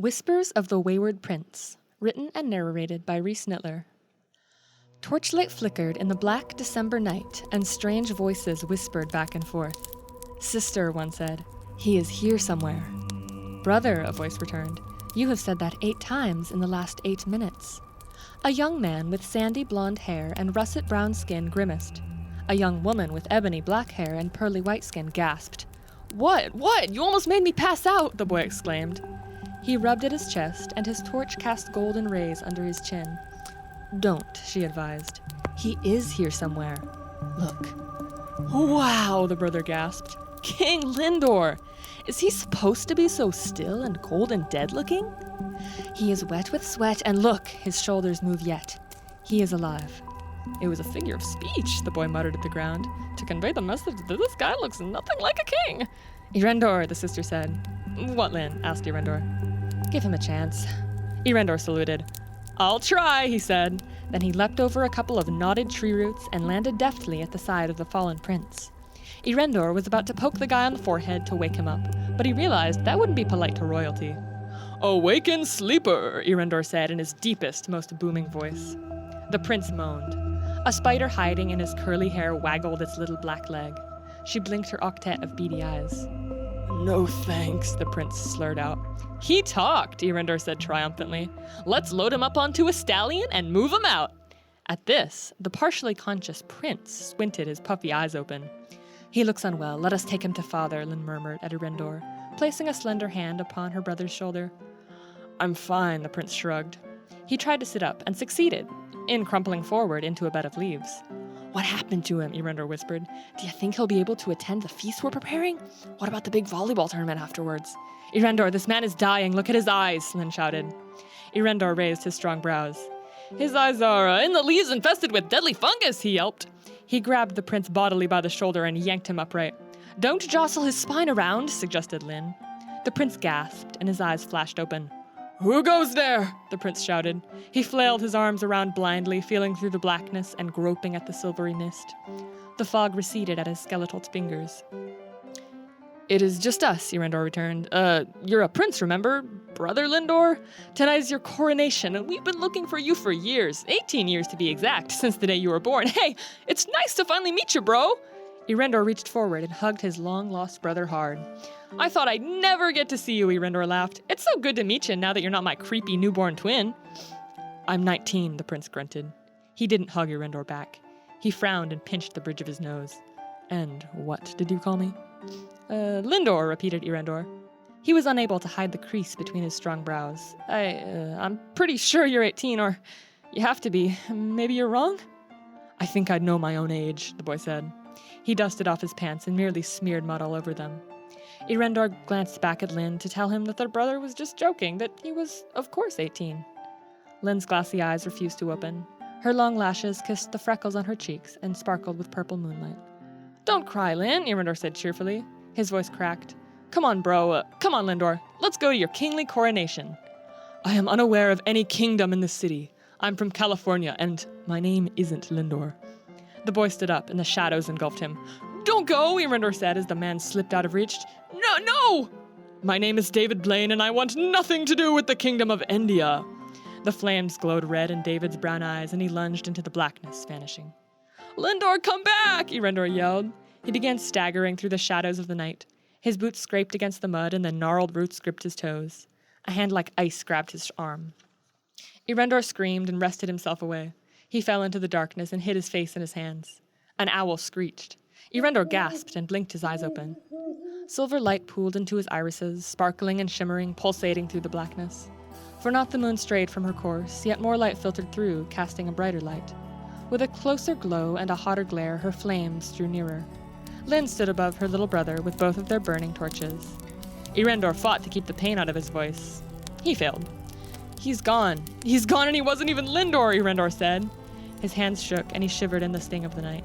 Whispers of the Wayward Prince, written and narrated by Reese Nittler. Torchlight flickered in the black December night, and strange voices whispered back and forth. "Sister," one said, "he is here somewhere." "Brother," a voice returned, "you have said that 8 times in the last 8 minutes." A young man with sandy blonde hair and russet brown skin grimaced. A young woman with ebony black hair and pearly white skin gasped. What? You almost made me pass out," the boy exclaimed. He rubbed at his chest, and his torch cast golden rays under his chin. "Don't," she advised. "He is here somewhere. Look." "Wow," the brother gasped. "King Lindor! Is he supposed to be so still and cold and dead-looking?" "He is wet with sweat, and look, his shoulders move yet. He is alive." "It was a figure of speech," the boy muttered at the ground, "to convey the message that this guy looks nothing like a king." "Erendor," the sister said. "What, Lynn?" asked Erendor. "Give him a chance." Erendor saluted. "I'll try," he said. Then he leapt over a couple of knotted tree roots and landed deftly at the side of the fallen prince. Erendor was about to poke the guy on the forehead to wake him up, but he realized that wouldn't be polite to royalty. "Awaken, sleeper," Erendor said in his deepest, most booming voice. The prince moaned. A spider hiding in his curly hair waggled its little black leg. She blinked her octet of beady eyes. "No thanks," the prince slurred out. "He talked," Erendor said triumphantly. "Let's load him up onto a stallion and move him out." At this, the partially conscious prince squinted his puffy eyes open. "He looks unwell. Let us take him to father," Lynn murmured at Erendor, placing a slender hand upon her brother's shoulder. "I'm fine," the prince shrugged. He tried to sit up and succeeded, in crumpling forward into a bed of leaves. "What happened to him?" Erendor whispered. "Do you think he'll be able to attend the feast we're preparing? What about the big volleyball tournament afterwards?" "Erendor, this man is dying. Look at his eyes," Lynn shouted. Erendor raised his strong brows. "His eyes are in the leaves infested with deadly fungus," he yelped. He grabbed the prince bodily by the shoulder and yanked him upright. "Don't jostle his spine around," suggested Lynn. The prince gasped, and his eyes flashed open. "Who goes there?" the prince shouted. He flailed his arms around blindly, feeling through the blackness and groping at the silvery mist. The fog receded at his skeletal fingers. "It is just us," Erendor returned. You're a prince, remember? Brother Lindor? Tonight is your coronation, and we've been looking for you for years. 18 years to be exact, since the day you were born. Hey, it's nice to finally meet you, bro!" Erendor reached forward and hugged his long-lost brother hard. "I thought I'd never get to see you," Erendor laughed. "It's so good to meet you now that you're not my creepy newborn twin." "I'm 19, the prince grunted. He didn't hug Erendor back. He frowned and pinched the bridge of his nose. "And what did you call me?" Lindor," repeated Erendor. He was unable to hide the crease between his strong brows. I'm pretty sure you're 18, or you have to be. Maybe you're wrong?" "I think I'd know my own age," the boy said. He dusted off his pants and merely smeared mud all over them. Erendor glanced back at Lynn to tell him that their brother was just joking, that he was, of course, 18. Lynn's glassy eyes refused to open. Her long lashes kissed the freckles on her cheeks and sparkled with purple moonlight. "Don't cry, Lynn," Erendor said cheerfully. His voice cracked. Come on, Lindor. Let's go to your kingly coronation." "I am unaware of any kingdom in this city. I'm from California, and my name isn't Lindor." The boy stood up, and the shadows engulfed him. "Don't go," Erendor said as the man slipped out of reach. No! "My name is David Blaine, and I want nothing to do with the kingdom of India." The flames glowed red in David's brown eyes, and he lunged into the blackness, vanishing. "Lindor, come back!" Erendor yelled. He began staggering through the shadows of the night. His boots scraped against the mud, and the gnarled roots gripped his toes. A hand like ice grabbed his arm. Erendor screamed and wrested himself away. He fell into the darkness and hid his face in his hands. An owl screeched. Erendor gasped and blinked his eyes open. Silver light pooled into his irises, sparkling and shimmering, pulsating through the blackness. For not the moon strayed from her course, yet more light filtered through, casting a brighter light. With a closer glow and a hotter glare, her flames drew nearer. Lynn stood above her little brother with both of their burning torches. Erendor fought to keep the pain out of his voice. He failed. He's gone, and he wasn't even Lindor," Erendor said. His hands shook, and he shivered in the sting of the night.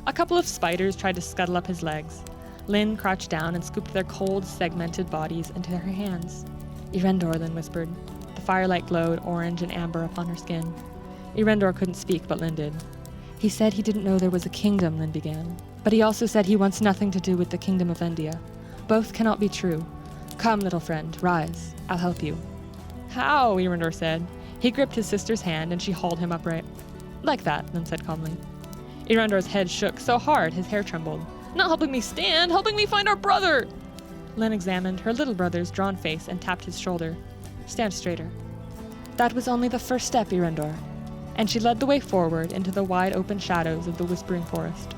A couple of spiders tried to scuttle up his legs. Lynn crouched down and scooped their cold, segmented bodies into her hands. "Erendor," Lynn whispered. The firelight glowed orange and amber upon her skin. Erendor couldn't speak, but Lynn did. "He said he didn't know there was a kingdom," Lynn began. "But he also said he wants nothing to do with the kingdom of India. Both cannot be true. Come, little friend, rise. I'll help you." How? Erendor said. He gripped his sister's hand and she hauled him upright. Like that, Len said calmly. Erendor's head shook so hard his hair trembled. Not helping me stand, helping me find our brother! Len examined her little brother's drawn face and tapped his shoulder. Stand straighter. That was only the first step, Erendor. And she led the way forward into the wide open shadows of the whispering forest.